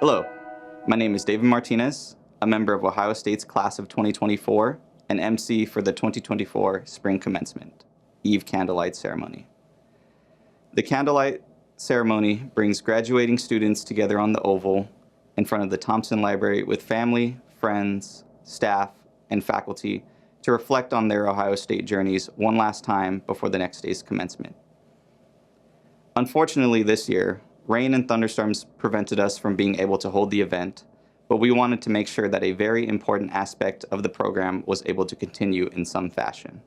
Hello, my name is David Martinez, a member of Ohio State's class of 2024 and Emcee for the 2024 Spring Commencement Eve Candlelight Ceremony. The Candlelight Ceremony brings graduating students together on the Oval in front of the Thompson Library with family, friends, staff, and faculty to reflect on their Ohio State journeys one last time before the next day's commencement. Unfortunately, this year, rain and thunderstorms prevented us from being able to hold the event, but we wanted to make sure that a very important aspect of the program was able to continue in some fashion.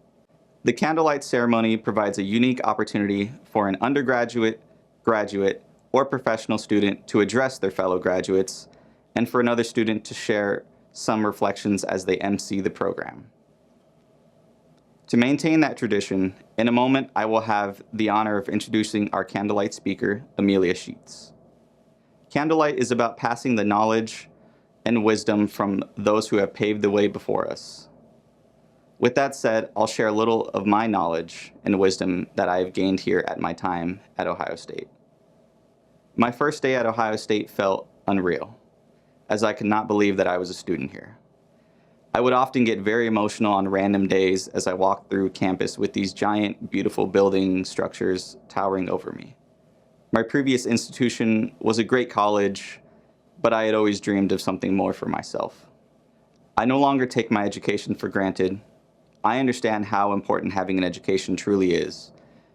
The Candlelight Ceremony provides a unique opportunity for an undergraduate, graduate, or professional student to address their fellow graduates, and for another student to share some reflections as they emcee the program. To maintain that tradition, in a moment I will have the honor of introducing our Candlelight speaker, Amelia Scheets. Candlelight is about passing the knowledge and wisdom from those who have paved the way before us. With that said, I'll share a little of my knowledge and wisdom that I have gained here at my time at Ohio State. My first day at Ohio State felt unreal, as I could not believe that I was a student here. I would often get very emotional on random days as I walked through campus with these giant, beautiful building structures towering over me. My previous institution was a great college, but I had always dreamed of something more for myself. I no longer take my education for granted. I understand how important having an education truly is,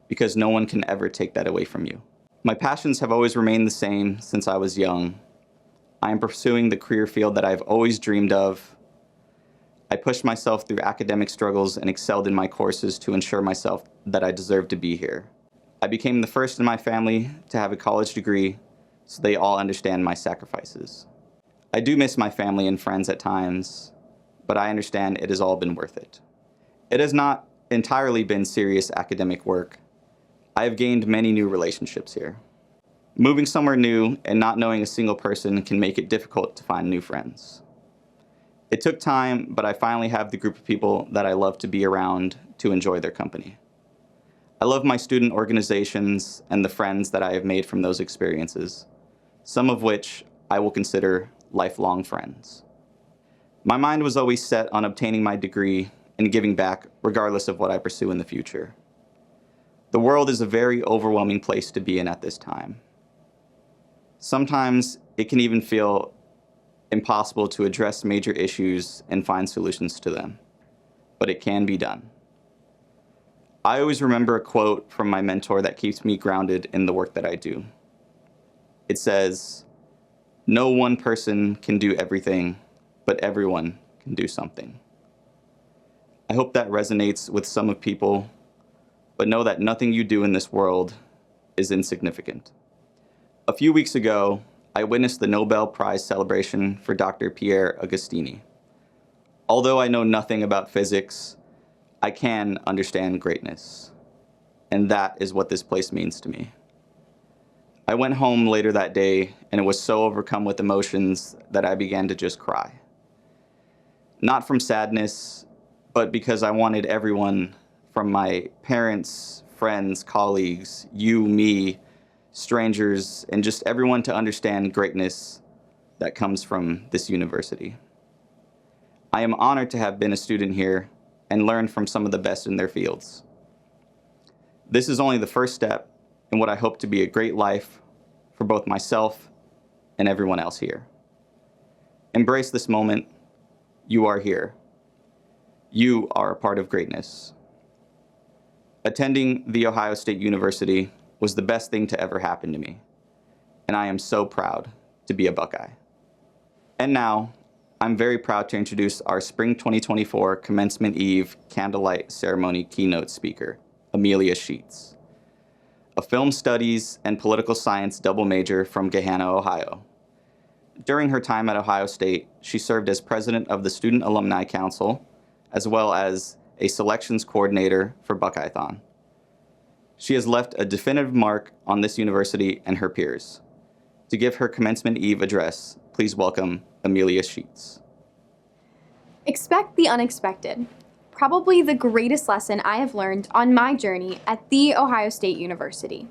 because no one can ever take that away from you. My passions have always remained the same since I was young. I am pursuing the career field that I've always dreamed of. I pushed myself through academic struggles and excelled in my courses to ensure myself that I deserved to be here. I became the first in my family to have a college degree, so they all understand my sacrifices. I do miss my family and friends at times, but I understand it has all been worth it. It has not entirely been serious academic work. I have gained many new relationships here. Moving somewhere new and not knowing a single person can make it difficult to find new friends. It took time, but I finally have the group of people that I love to be around to enjoy their company. I love my student organizations and the friends that I have made from those experiences, some of which I will consider lifelong friends. My mind was always set on obtaining my degree and giving back regardless of what I pursue in the future. The world is a very overwhelming place to be in at this time. Sometimes it can even feel impossible to address major issues and find solutions to them, but it can be done. I always remember a quote from my mentor that keeps me grounded in the work that I do. It says, "No one person can do everything, but everyone can do something." I hope that resonates with some of people, but know that nothing you do in this world is insignificant. A few weeks ago, I witnessed the Nobel Prize celebration for Dr. Pierre Agostini. Although I know nothing about physics, I can understand greatness, and that is what this place means to me. I went home later that day and was so overcome with emotions that I began to just cry. Not from sadness, but because I wanted everyone, from my parents, friends, colleagues, you, me, strangers, and just everyone to understand greatness that comes from this university. I am honored to have been a student here and learned from some of the best in their fields. This is only the first step in what I hope to be a great life for both myself and everyone else here. Embrace this moment. You are here. You are a part of greatness. Attending The Ohio State University was the best thing to ever happen to me, and I am so proud to be a Buckeye. And now, I'm very proud to introduce our Spring 2024 Commencement Eve Candlelight Ceremony keynote speaker, Amelia Scheets, a film studies and political science double major from Gahanna, Ohio. During her time at Ohio State, she served as president of the Student Alumni Council, as well as a selections coordinator for Buckeyethon. She has left a definitive mark on this university and her peers. To give her Commencement Eve address, please welcome Amelia Scheets. Expect the unexpected. Probably the greatest lesson I have learned on my journey at The Ohio State University.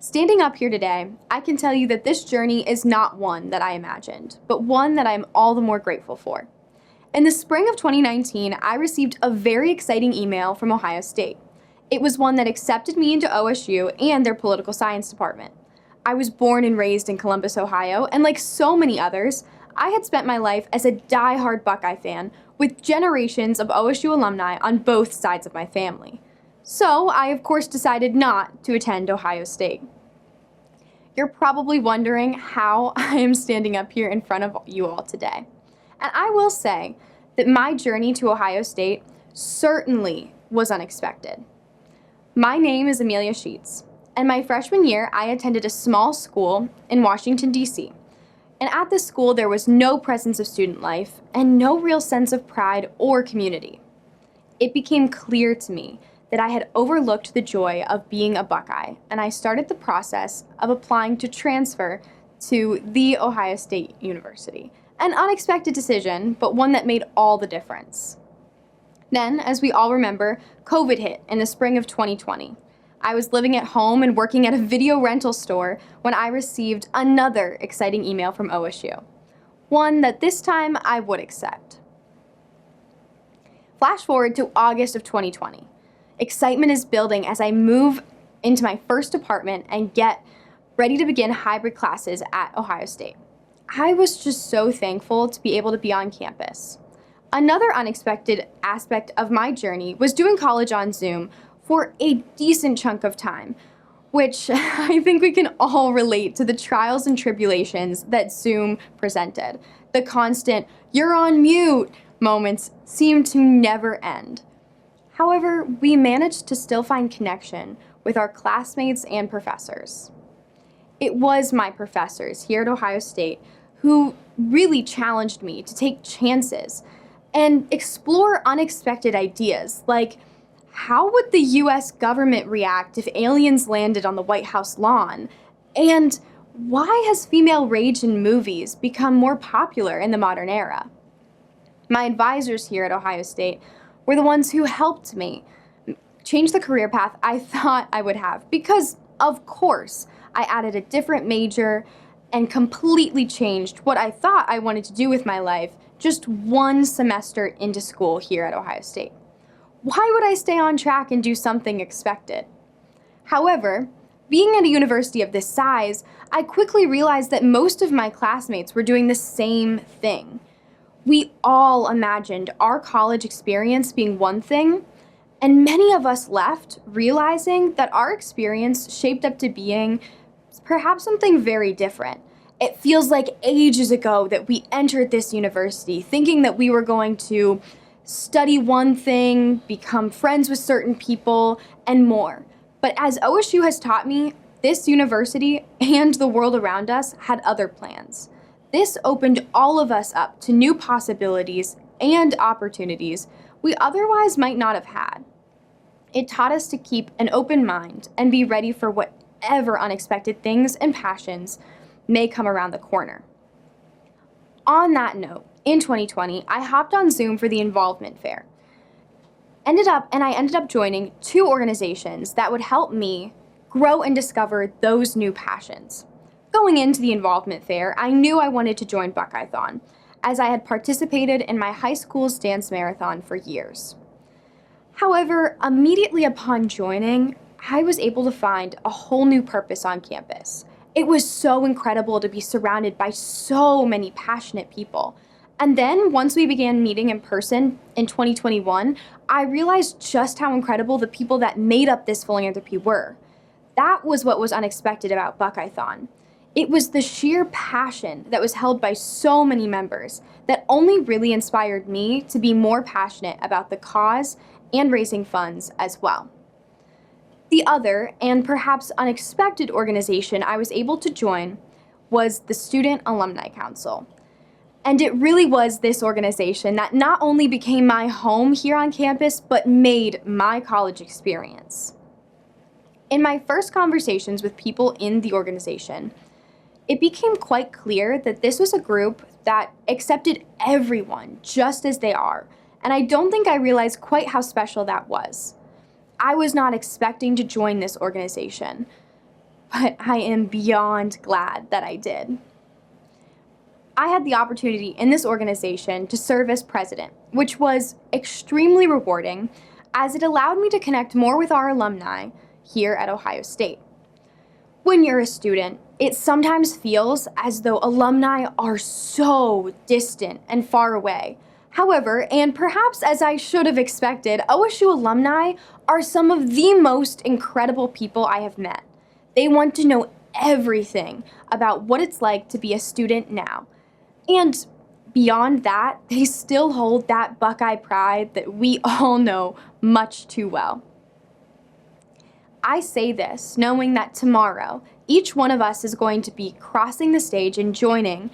Standing up here today, I can tell you that this journey is not one that I imagined, but one that I'm all the more grateful for. In the spring of 2019, I received a very exciting email from Ohio State. It was one that accepted me into OSU and their political science department. I was born and raised in Columbus, Ohio, and like so many others, I had spent my life as a die-hard Buckeye fan with generations of OSU alumni on both sides of my family. So I, of course, decided not to attend Ohio State. You're probably wondering how I am standing up here in front of you all today. And I will say that my journey to Ohio State certainly was unexpected. My name is Amelia Scheets, and my freshman year I attended a small school in Washington, D.C. And at this school there was no presence of student life and no real sense of pride or community. It became clear to me that I had overlooked the joy of being a Buckeye, and I started the process of applying to transfer to The Ohio State University. An unexpected decision, but one that made all the difference. Then, as we all remember, COVID hit in the spring of 2020. I was living at home and working at a video rental store when I received another exciting email from OSU. One that this time I would accept. Flash forward to August of 2020. Excitement is building as I move into my first apartment and get ready to begin hybrid classes at Ohio State. I was just so thankful to be able to be on campus. Another unexpected aspect of my journey was doing college on Zoom for a decent chunk of time, which I think we can all relate to the trials and tribulations that Zoom presented. The constant, "you're on mute" moments seemed to never end. However, we managed to still find connection with our classmates and professors. It was my professors here at Ohio State who really challenged me to take chances and explore unexpected ideas, like how would the US government react if aliens landed on the White House lawn? And why has female rage in movies become more popular in the modern era? My advisors here at Ohio State were the ones who helped me change the career path I thought I would have, because, of course, I added a different major and completely changed what I thought I wanted to do with my life just one semester into school here at Ohio State. Why would I stay on track and do something expected? However, being at a university of this size, I quickly realized that most of my classmates were doing the same thing. We all imagined our college experience being one thing, and many of us left realizing that our experience shaped up to being perhaps something very different. It feels like ages ago that we entered this university thinking that we were going to study one thing, become friends with certain people, and more. But as OSU has taught me, this university and the world around us had other plans. This opened all of us up to new possibilities and opportunities we otherwise might not have had. It taught us to keep an open mind and be ready for whatever unexpected things and passions may come around the corner. On that note, in 2020, I hopped on Zoom for the involvement fair. I ended up joining 2 organizations that would help me grow and discover those new passions. Going into the involvement fair, I knew I wanted to join Buckeyethon, as I had participated in my high school's dance marathon for years. However, immediately upon joining, I was able to find a whole new purpose on campus. It was so incredible to be surrounded by so many passionate people. And then once we began meeting in person in 2021, I realized just how incredible the people that made up this philanthropy were. That was what was unexpected about Buckeyethon. It was the sheer passion that was held by so many members that only really inspired me to be more passionate about the cause and raising funds as well. The other, and perhaps unexpected organization I was able to join was the Student Alumni Council. And it really was this organization that not only became my home here on campus, but made my college experience. In my first conversations with people in the organization, it became quite clear that this was a group that accepted everyone just as they are, and I don't think I realized quite how special that was. I was not expecting to join this organization, but I am beyond glad that I did. I had the opportunity in this organization to serve as president, which was extremely rewarding as it allowed me to connect more with our alumni here at Ohio State. When you're a student, it sometimes feels as though alumni are so distant and far away. However, and perhaps as I should have expected, OSU alumni are some of the most incredible people I have met. They want to know everything about what it's like to be a student now. And beyond that, they still hold that Buckeye pride that we all know much too well. I say this knowing that tomorrow, each one of us is going to be crossing the stage and joining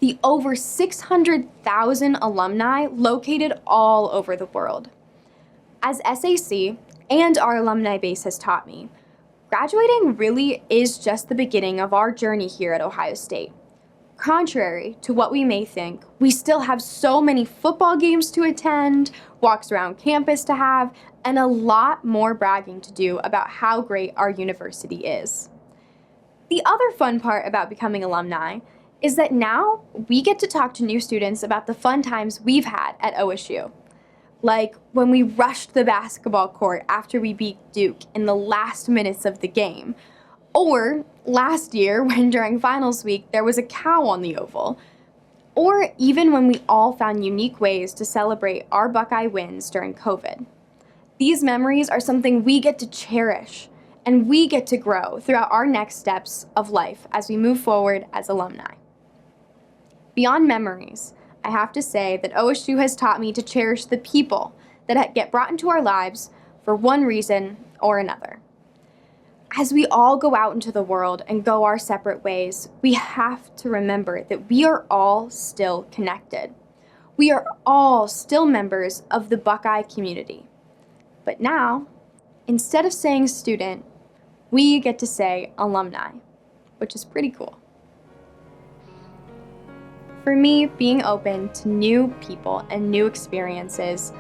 the over 600,000 alumni located all over the world. As SAC and our alumni base has taught me, graduating really is just the beginning of our journey here at Ohio State. Contrary to what we may think, we still have so many football games to attend, walks around campus to have, and a lot more bragging to do about how great our university is. The other fun part about becoming alumni is that now we get to talk to new students about the fun times we've had at OSU. Like when we rushed the basketball court after we beat Duke in the last minutes of the game. Or last year when during finals week there was a cow on the oval. Or even when we all found unique ways to celebrate our Buckeye wins during COVID. These memories are something we get to cherish and we get to grow throughout our next steps of life as we move forward as alumni. Beyond memories, I have to say that OSU has taught me to cherish the people that get brought into our lives for one reason or another. As we all go out into the world and go our separate ways, we have to remember that we are all still connected. We are all still members of the Buckeye community. But now, instead of saying student, we get to say alumni, which is pretty cool. For me, being open to new people and new experiences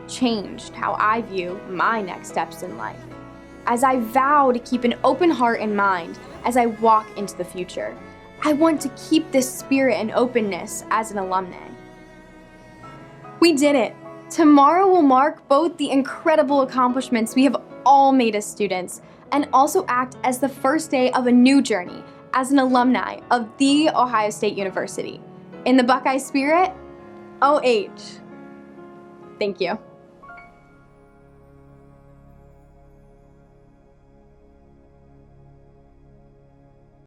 changed how I view my next steps in life, as I vow to keep an open heart and mind as I walk into the future. I want to keep this spirit and openness as an alumni. We did it! Tomorrow will mark both the incredible accomplishments we have all made as students and also act as the first day of a new journey as an alumni of The Ohio State University. In the Buckeye spirit, OH. Thank you.